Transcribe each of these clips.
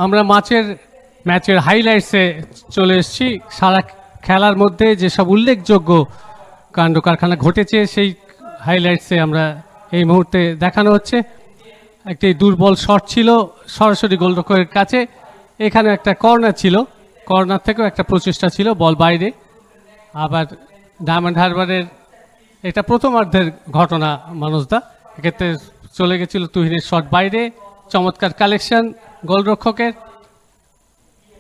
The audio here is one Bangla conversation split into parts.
আমরা ম্যাচের হাইলাইটসে চলে এসেছি। সারা খেলার মধ্যে যেসব উল্লেখযোগ্য কাণ্ড কারখানা ঘটেছে সেই হাইলাইটসে আমরা এই মুহূর্তে দেখানো হচ্ছে। একটি দুর্বল শট ছিল সরাসরি গোলরক্ষকের কাছে, এখানে একটা কর্নার ছিল, কর্নার থেকেও একটা প্রচেষ্টা ছিল, বল বাইরে। আবার ডায়মন্ড হারবারের এটা প্রথমার্ধের ঘটনা মানুষদা, এক্ষেত্রে চলে গেছিল তুহিনের শট বাইরে, চমৎকার কালেকশন গোলরক্ষকের।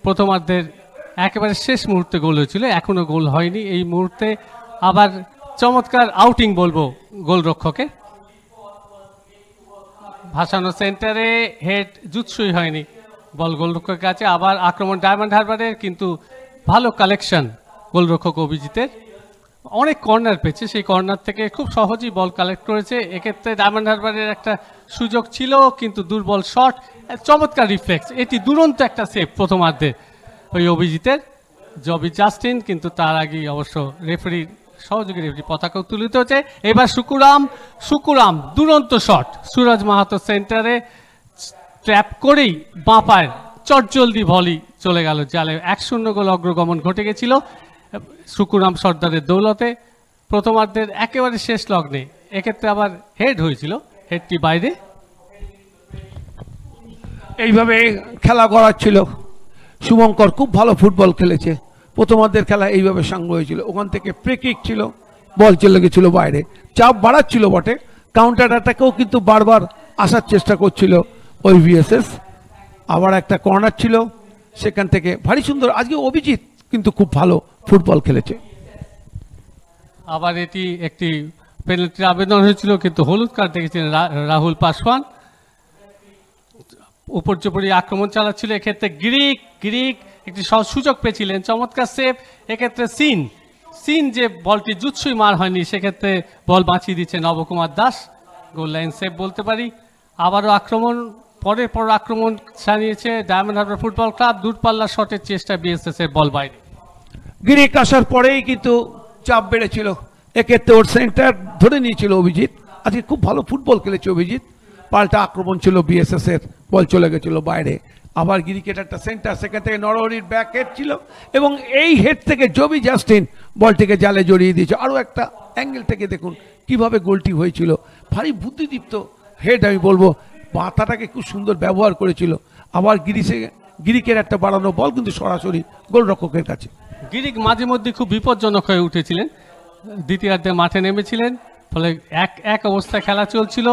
প্রথমার্ধের একেবারে শেষ মুহূর্তে গোল হয়েছিল, এখনও গোল হয়নি এই মুহূর্তে। আবার চমৎকার আউটিং বলবো গোলরক্ষকের, ভাসানো সেন্টারে হেড জুৎসই হয়নি, বল গোলরক্ষকের কাছে। আবার আক্রমণ ডায়মন্ড হারবারের, কিন্তু ভালো কালেকশন গোলরক্ষক অভিজিতের। অনেক কর্নার পেয়েছে, সেই কর্নার থেকে খুব সহজেই বল কালেক্ট করেছে। এক্ষেত্রে ডায়মন্ড হারবারের একটা সুযোগ ছিল, কিন্তু দুর্বল শট, চমৎকার রিফ্লেক্স, এটি দুরন্ত একটা সেভ প্রথমার্ধে ওই অভিজিতের, জবি জাস্টিন। কিন্তু তার আগেই অবশ্য রেফারির সহযোগী রেফারি পতাকা উত্তোলিত হচ্ছে। এবার সুকুরাম দুরন্ত শট, সুরজ মাহাতো সেন্টারে ট্র্যাপ করেই বাঁ পায়ের চটজলদি ভলি চলে গেল জালে। 1-0 গোল অগ্রগমন ঘটে গেছিল সুকুরাম সর্দারের দৌলতে প্রথমার্ধের একেবারে শেষ লগ্নে। এক্ষেত্রে আবার হেড হয়েছিল, হেডটি বাইরে। এইভাবে খেলা করার ছিল। শুভঙ্কর খুব ভালো ফুটবল খেলেছে, প্রথমার্ধের খেলা এইভাবে সাঙ্গ হয়েছিল। ওখান থেকে ফ্রি কিক ছিল, বল চলে গেছিল বাইরে, চাপ বাড়াচ্ছিল বটে, কাউন্টার অ্যাটাকেও কিন্তু বারবার আসার চেষ্টা করছিল ওই ভিএসএস। আবার একটা কর্নার ছিল, সেখান থেকে ভারী সুন্দর। আজকে অভিজিৎ কিন্তু খুব ভালো ফুটবল খেলেছে। আবার এটি একটি পেনাল্টির আবেদন হয়েছিল, কিন্তু হলুদ কার্ড দেখেছিলেন রাহুল পাসওয়ান। উপর্যুপরি আক্রমণ চালাচ্ছিল, এক্ষেত্রে গ্রিক একটি সুযোগ পেয়েছিলেন, চমৎকার সেভ। এক্ষেত্রে সিন যে বলটি জুৎসুই মার হয়নি, সেক্ষেত্রে বল বাঁচিয়ে দিচ্ছে Nabakumar Das, goal line save বলতে পারি। আবারও আক্রমণ, পরের পর আক্রমণ চালিয়েছে ডায়মন্ড হারবার ফুটবল ক্লাব, দূরপাল্লা শটের চেষ্টা বিএসএস এর, বল বাইরে। গ্রিক আসার পরেই কিন্তু চাপ বেড়েছিল, এক্ষেত্রে ওর সেন্টার ধরে নিয়েছিল অভিজিৎ। আজকে খুব ভালো ফুটবল খেলেছে অভিজিৎ। পাল্টা আক্রমণ ছিল বিএসএস এর, বল চলে গেছিল বাইরে। আবার গ্রিকেট একটা সেন্টার, সেখান থেকে নরহরির ব্যাক হেড ছিল, এবং এই হেড থেকে জবি জাস্টিন বলটিকে জালে জড়িয়ে দিয়েছে। আরও একটা অ্যাঙ্গেল থেকে দেখুন কিভাবে গোলটি হয়েছিল, ভারী বুদ্ধিদীপ্ত হেড আমি বলবো, মাথাটাকে খুব সুন্দর ব্যবহার করেছিল। আবার গ্রিকের একটা বাড়ানো বল কিন্তু সরাসরি গোলরক্ষকের কাছে। গ্রিক মাঝে মধ্যে খুব বিপজ্জনক হয়ে উঠেছিলেন, দ্বিতীয়ার্ধে মাঠে নেমেছিলেন, ফলে এক অবস্থায় খেলা চলছিল,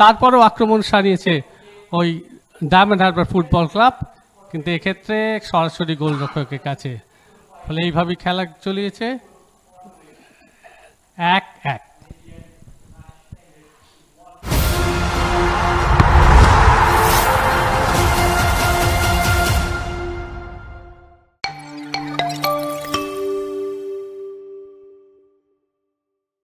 তারপরও আক্রমণ সারিয়েছে ওই ডায়মন্ড হারবার ফুটবল ক্লাব, কিন্তু এক্ষেত্রে সরাসরি গোলরক্ষকের কাছে। ফলে এইভাবেই খেলা চলিয়েছে। 1